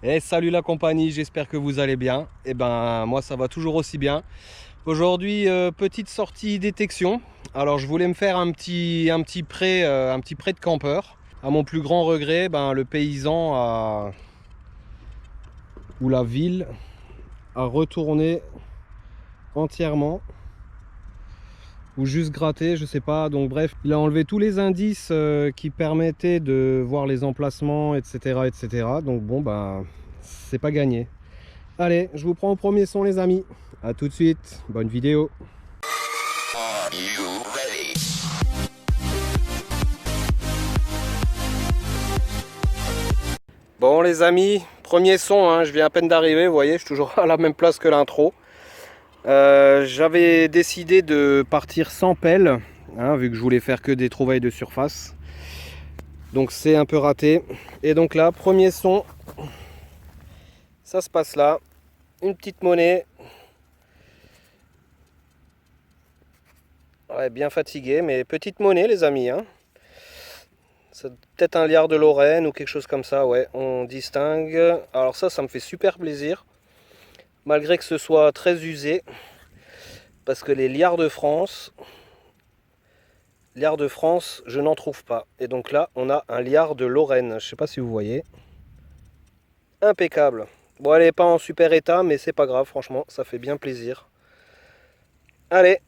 Et salut la compagnie, j'espère que vous allez bien. Et ben moi ça va toujours aussi bien. Aujourd'hui petite sortie détection. Alors je voulais me faire un petit prêt de campeur. À mon plus grand regret, le paysan ou la ville a retourné entièrement ou juste gratté, je sais pas. Donc bref, il a enlevé tous les indices qui permettaient de voir les emplacements, etc., etc. Donc bon c'est pas gagné. Allez, je vous prends au premier son les amis. A tout de suite, bonne vidéo. Bon les amis, premier son, hein, je viens à peine d'arriver, vous voyez, je suis toujours à la même place que l'intro. J'avais décidé de partir sans pelle, hein, vu que je voulais faire que des trouvailles de surface. Donc c'est un peu raté. Et donc là, premier son, ça se passe là. Une petite monnaie. Ouais, bien fatigué, mais petite monnaie les amis, hein. C'est peut-être un liard de Lorraine ou quelque chose comme ça, ouais, on distingue. Alors ça me fait super plaisir, malgré que ce soit très usé, parce que les liards de France, je n'en trouve pas. Et donc là, on a un liard de Lorraine, je sais pas si vous voyez. Impeccable. Bon, elle n'est pas en super état, mais c'est pas grave, franchement, ça fait bien plaisir. Allez,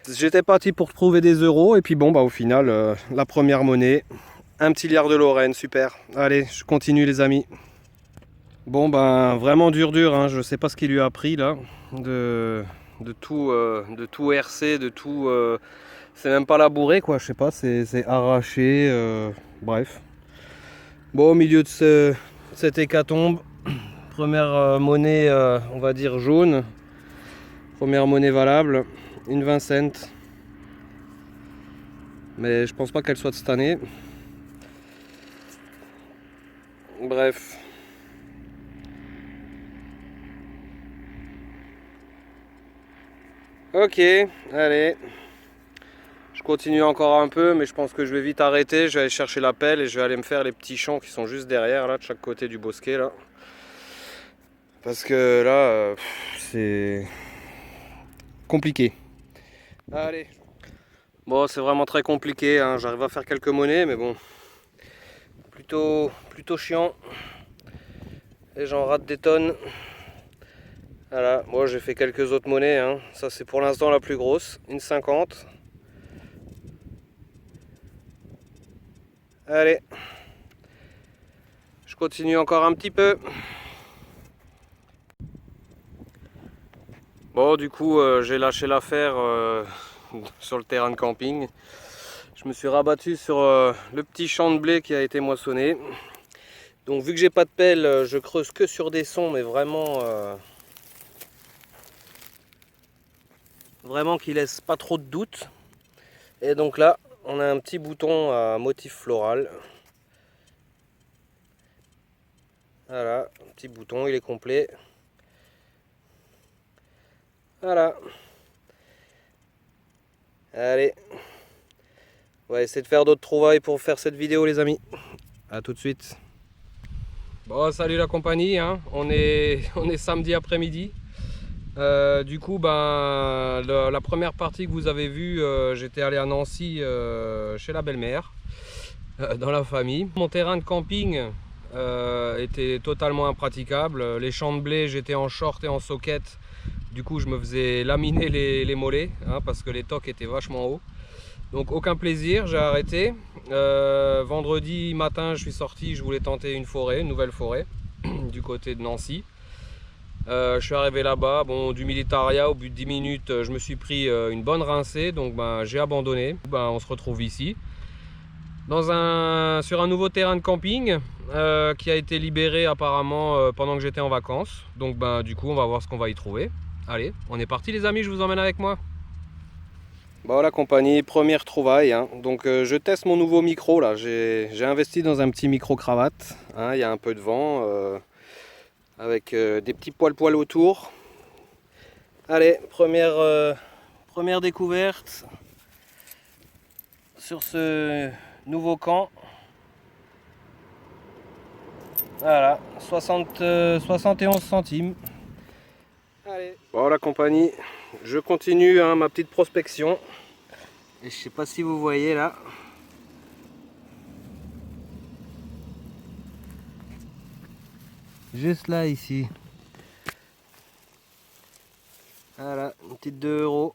j'étais parti pour trouver des euros, et puis bon, au final, la première monnaie, un petit liard de Lorraine, super. Allez, je continue les amis. Bon vraiment dur, hein. Je sais pas ce qu'il lui a pris là, de tout RC, de tout, c'est même pas labouré quoi, je sais pas, c'est arraché, bref. Bon, au milieu de cette hécatombe, première monnaie, on va dire jaune, première monnaie valable, une 20 cents, mais je pense pas qu'elle soit de cette année. Bref. Ok, allez. Je continue encore un peu, mais je pense que je vais vite arrêter. Je vais aller chercher la pelle et je vais aller me faire les petits champs qui sont juste derrière, là, de chaque côté du bosquet, là. Parce que là, c'est compliqué. Allez. Bon, c'est vraiment très compliqué, hein. J'arrive à faire quelques monnaies, mais bon, plutôt chiant. Et j'en rate des tonnes. Voilà, moi j'ai fait quelques autres monnaies, hein. Ça c'est pour l'instant la plus grosse, une 50. Allez, je continue encore un petit peu. Bon, du coup, j'ai lâché l'affaire sur le terrain de camping. Je me suis rabattu sur le petit champ de blé qui a été moissonné. Donc, vu que j'ai pas de pelle, je creuse que sur des sons, mais vraiment qui laissent pas trop de doute. Et donc là, on a un petit bouton à motif floral. Voilà, un petit bouton, il est complet. Voilà. Allez. On va essayer de faire d'autres trouvailles pour faire cette vidéo les amis. A tout de suite. Bon, salut la compagnie, hein. On est samedi après-midi. Du coup, la première partie que vous avez vue, j'étais allé à Nancy chez la belle-mère, dans la famille. Mon terrain de camping était totalement impraticable. Les champs de blé, j'étais en short et en socket. Du coup, je me faisais laminer les mollets, hein, parce que les tocs étaient vachement hauts. Donc aucun plaisir, j'ai arrêté. Vendredi matin, je suis sorti, je voulais tenter une nouvelle forêt, du côté de Nancy. Je suis arrivé là-bas, bon, du militaria, au bout de 10 minutes, je me suis pris une bonne rincée, donc j'ai abandonné. On se retrouve ici, sur un nouveau terrain de camping qui a été libéré apparemment pendant que j'étais en vacances. Donc du coup, on va voir ce qu'on va y trouver. Allez, on est parti les amis, je vous emmène avec moi. Bon la compagnie, première trouvaille, hein. Donc je teste mon nouveau micro là, j'ai investi dans un petit micro cravate, hein. Il y a un peu de vent, avec des petits poils autour. Allez, première découverte sur ce nouveau camp. Voilà, 71 centimes. Allez. Bon la compagnie, je continue hein, ma petite prospection. Et je sais pas si vous voyez là. Juste là ici. Voilà, une petite 2 €.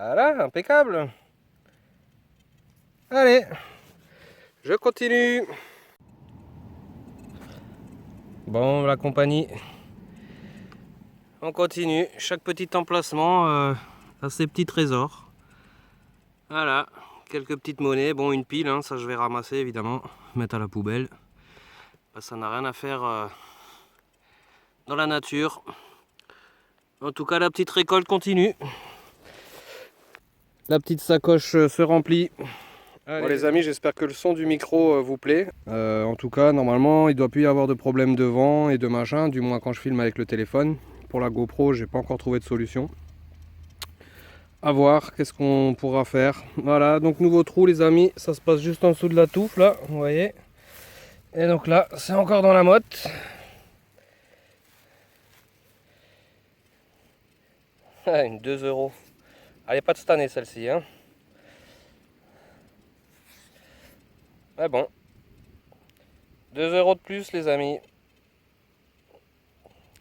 Voilà, impeccable. Allez, je continue. Bon, la compagnie, on continue. Chaque petit emplacement a ses petits trésors. Voilà, quelques petites monnaies. Bon, une pile, hein, ça je vais ramasser évidemment, mettre à la poubelle. Ça n'a rien à faire dans la nature. En tout cas, la petite récolte continue. La petite sacoche se remplit. Bon les amis, j'espère que le son du micro vous plaît. En tout cas, normalement, il ne doit plus y avoir de problème de vent et de machin, du moins quand je filme avec le téléphone. Pour la GoPro, j'ai pas encore trouvé de solution. À voir, qu'est-ce qu'on pourra faire. Voilà, donc nouveau trou les amis, ça se passe juste en dessous de la touffe là, vous voyez. Et donc là, c'est encore dans la motte. Ah, une 2 €. Elle n'est pas de cette année celle-ci, hein. Mais bon, 2 € de plus les amis.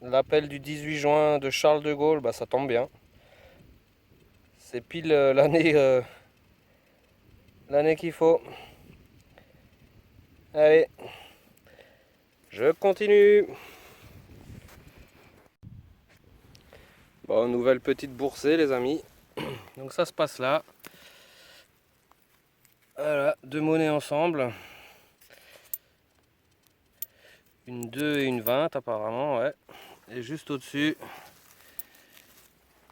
L'appel du 18 juin de Charles de Gaulle, bah ça tombe bien. C'est pile l'année qu'il faut. Allez, je continue. Bon, nouvelle petite boursée les amis. Donc ça se passe là. Voilà, deux monnaies ensemble. Une 2 et une 20 apparemment, ouais. Et juste au-dessus,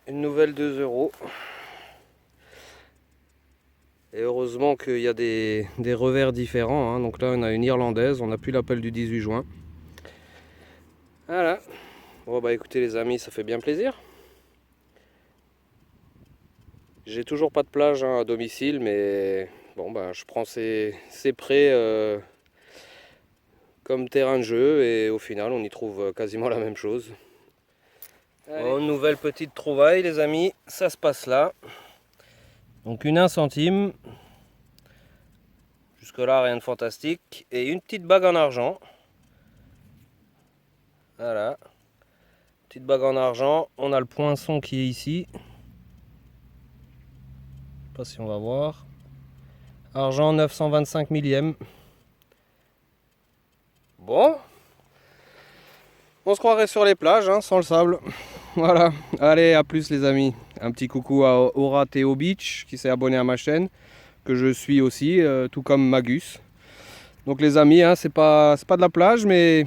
une nouvelle 2 €. Et heureusement qu'il y a des revers différents. Hein. Donc là, on a une irlandaise, on n'a plus l'appel du 18 juin. Voilà. Bon bah écoutez les amis, ça fait bien plaisir. J'ai toujours pas de plage hein, à domicile, mais bon bah je prends ces prêts comme terrain de jeu et au final on y trouve quasiment la même chose. Bon, nouvelle petite trouvaille les amis, ça se passe là. Donc une 1 centime. Jusque là rien de fantastique. Et une petite bague en argent. Voilà. Petite bague en argent. On a le poinçon qui est ici. Je sais pas si on va voir. Argent 925 millième. Bon. On se croirait sur les plages hein, sans le sable. Voilà. Allez, à plus les amis. Un petit coucou à Aura Theo Beach qui s'est abonné à ma chaîne. Que je suis aussi, tout comme Magus. Donc les amis, hein, c'est pas de la plage, mais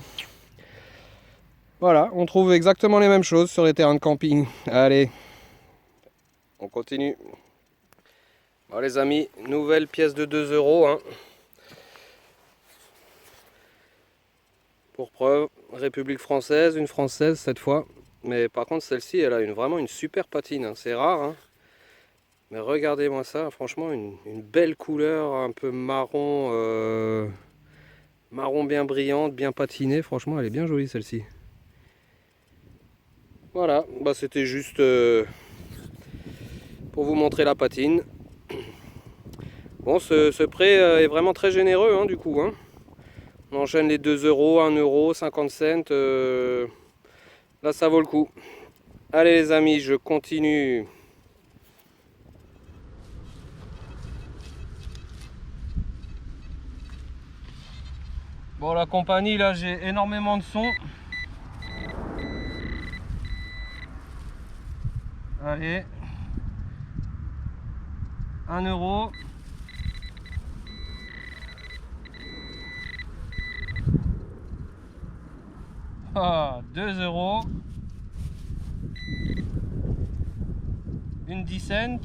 voilà, on trouve exactement les mêmes choses sur les terrains de camping. Allez, on continue. Bon les amis, nouvelle pièce de 2 €. Hein. Pour preuve, République française, une française cette fois. Mais par contre celle-ci, elle a vraiment une super patine, hein. C'est rare. Hein. Mais regardez-moi ça, franchement, une belle couleur, un peu marron, marron bien brillante, bien patinée. Franchement, elle est bien jolie celle-ci. Voilà, bah c'était juste pour vous montrer la patine. Bon, ce prêt est vraiment très généreux hein, du coup. Hein. On enchaîne les 2 €, 1 €, 50 cents. Là, ça vaut le coup. Allez les amis, je continue. Bon, la compagnie, là, j'ai énormément de son. Allez. 1 €. Ah, 2 €. Une 10 cents.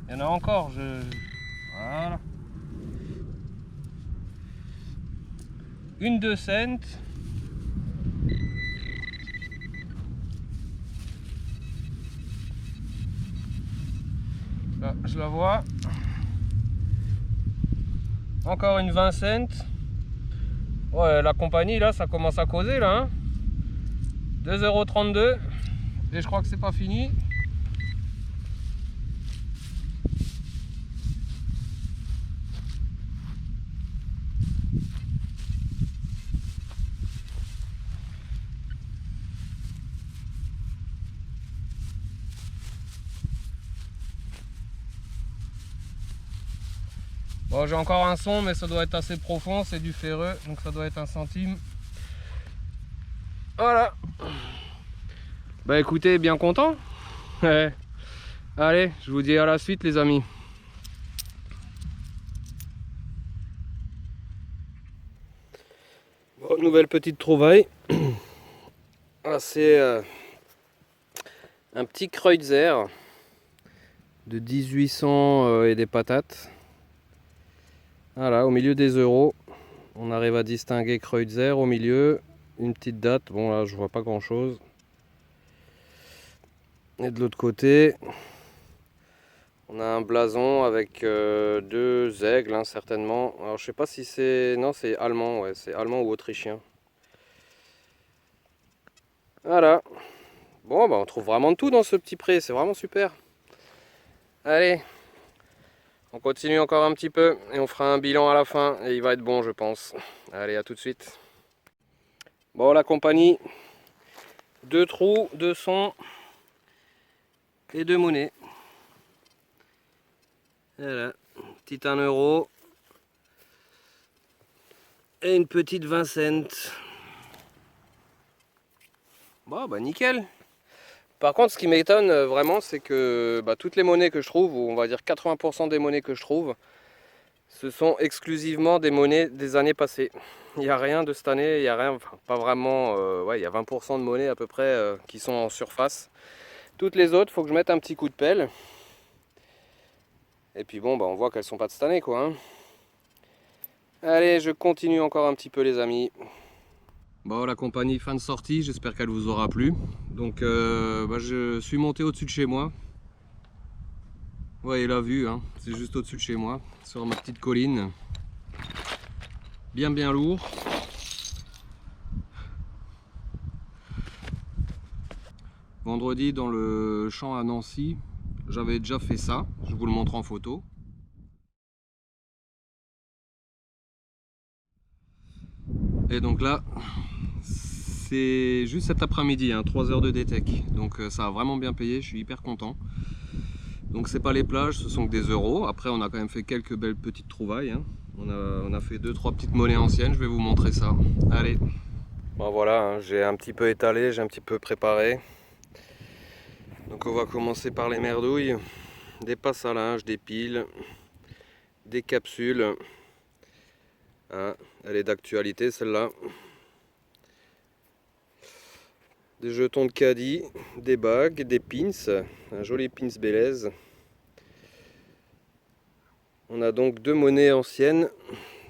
Il y en a encore, voilà. Une 2 cents. Là, je la vois. Encore une 20 cents. Ouais, la compagnie là, ça commence à causer là. Hein. 2,32 €. Et je crois que c'est pas fini. Bon, j'ai encore un son, mais ça doit être assez profond, c'est du ferreux, donc ça doit être 1 centime. Voilà. Bah écoutez, bien content. Allez, je vous dis à la suite les amis. Bon, nouvelle petite trouvaille. Ah, c'est un petit Kreutzer de 1800 et des patates. Voilà, au milieu des euros, on arrive à distinguer Kreutzer au milieu, une petite date. Bon là, je vois pas grand chose. Et de l'autre côté, on a un blason avec 2 aigles, hein, certainement. Alors je sais pas si c'est... Non, c'est allemand, ouais, c'est allemand ou autrichien. Voilà. Bon, bah on trouve vraiment de tout dans ce petit pré, c'est vraiment super. Allez, on continue encore un petit peu et on fera un bilan à la fin et il va être bon je pense. Allez, à tout de suite. Bon, la compagnie, 2 trous, 2 sons et 2 monnaies. Voilà, petite 1 € et une petite 20 cents. Bon, bah nickel. Par contre, ce qui m'étonne vraiment, c'est que toutes les monnaies que je trouve, ou on va dire 80% des monnaies que je trouve, ce sont exclusivement des monnaies des années passées. Il n'y a rien de cette année, il n'y a rien, enfin, pas vraiment, ouais, il y a 20% de monnaies à peu près qui sont en surface. Toutes les autres, il faut que je mette un petit coup de pelle. Et puis bon, on voit qu'elles sont pas de cette année, quoi. Hein. Allez, je continue encore un petit peu les amis. Bon, la compagnie fin de sortie, j'espère qu'elle vous aura plu. Donc je suis monté au-dessus de chez moi. Vous voyez la vue, hein, c'est juste au-dessus de chez moi, sur ma petite colline. Bien lourd. Vendredi dans le champ à Nancy, j'avais déjà fait ça, je vous le montre en photo. Et donc là, c'est juste cet après-midi, hein, 3 heures de détec. Donc ça a vraiment bien payé, je suis hyper content. Donc c'est pas les plages, ce sont que des euros. Après on a quand même fait quelques belles petites trouvailles. Hein. On a fait 2-3 petites monnaies anciennes, je vais vous montrer ça. Allez. Bon voilà, hein, j'ai un petit peu étalé, j'ai un petit peu préparé. Donc on va commencer par les merdouilles. Des passes à linge, des piles, des capsules. Hein, elle est d'actualité celle-là. Des jetons de caddie, des bagues, des pins, un joli pins Bélez. On a donc 2 monnaies anciennes,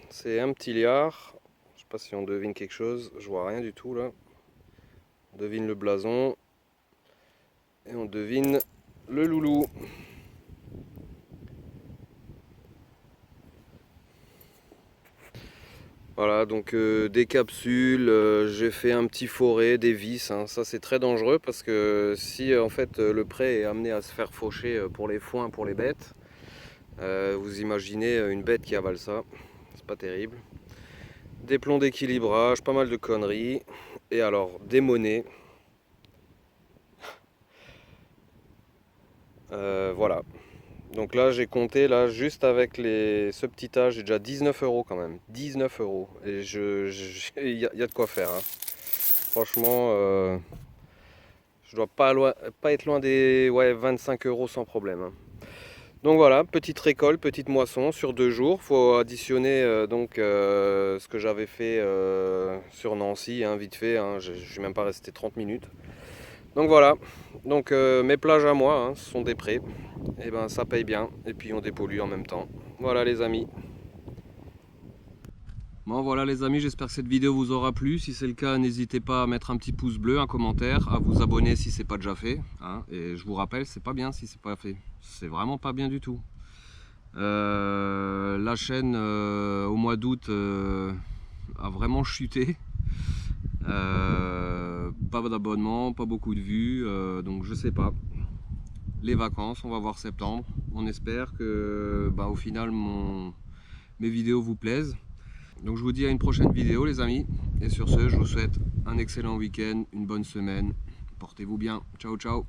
c'est un petit liard. Je sais pas si on devine quelque chose, je vois rien du tout là. On devine le blason et on devine le loulou. Voilà, donc des capsules, j'ai fait un petit forêt, des vis, hein. Ça c'est très dangereux parce que si en fait le pré est amené à se faire faucher pour les foins, pour les bêtes, vous imaginez une bête qui avale ça, c'est pas terrible. Des plombs d'équilibrage, pas mal de conneries, et alors des monnaies. Voilà. Donc là j'ai compté là juste avec ce petit âge, j'ai déjà 19 € quand même. 19 €. Et il y a de quoi faire. Hein. Franchement, je dois pas être loin des 25 € sans problème. Hein. Donc voilà, petite récolte, petite moisson sur 2 jours. Il faut additionner ce que j'avais fait sur Nancy, hein, vite fait. Hein. Je suis même pas resté 30 minutes. Donc voilà, donc mes plages à moi, hein, ce sont des prés, et ben ça paye bien, et puis on dépollue en même temps. Voilà les amis. Bon voilà les amis, j'espère que cette vidéo vous aura plu. Si c'est le cas, n'hésitez pas à mettre un petit pouce bleu, un commentaire, à vous abonner si c'est pas déjà fait, hein. Et je vous rappelle, c'est pas bien si c'est pas fait. C'est vraiment pas bien du tout. La chaîne au mois d'août a vraiment chuté. Pas d'abonnement, pas beaucoup de vues, donc je sais pas. Les vacances, on va voir septembre. On espère que au final mes vidéos vous plaisent. Donc je vous dis à une prochaine vidéo les amis. Et sur ce, je vous souhaite un excellent week-end, une bonne semaine. Portez-vous bien. Ciao ciao.